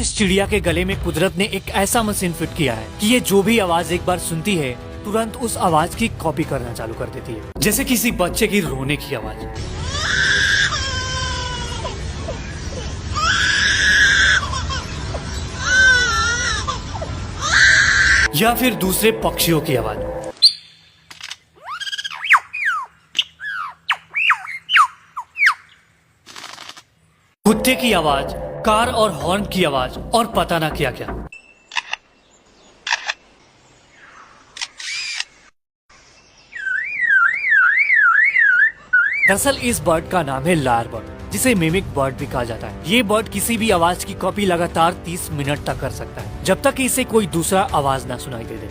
इस चिड़िया के गले में कुदरत ने एक ऐसा मशीन फिट किया है कि ये जो भी आवाज एक बार सुनती है तुरंत उस आवाज की कॉपी करना चालू कर देती है, जैसे किसी बच्चे की रोने की आवाज या फिर दूसरे पक्षियों की आवाज। कुत्ते की आवाज, कार और हॉर्न की आवाज और पता ना क्या क्या। दरअसल इस बर्ड का नाम है लायर बर्ड, जिसे मिमिक बर्ड भी कहा जाता है। ये बर्ड किसी भी आवाज की कॉपी लगातार 30 मिनट तक कर सकता है, जब तक इसे कोई दूसरा आवाज ना सुनाई दे।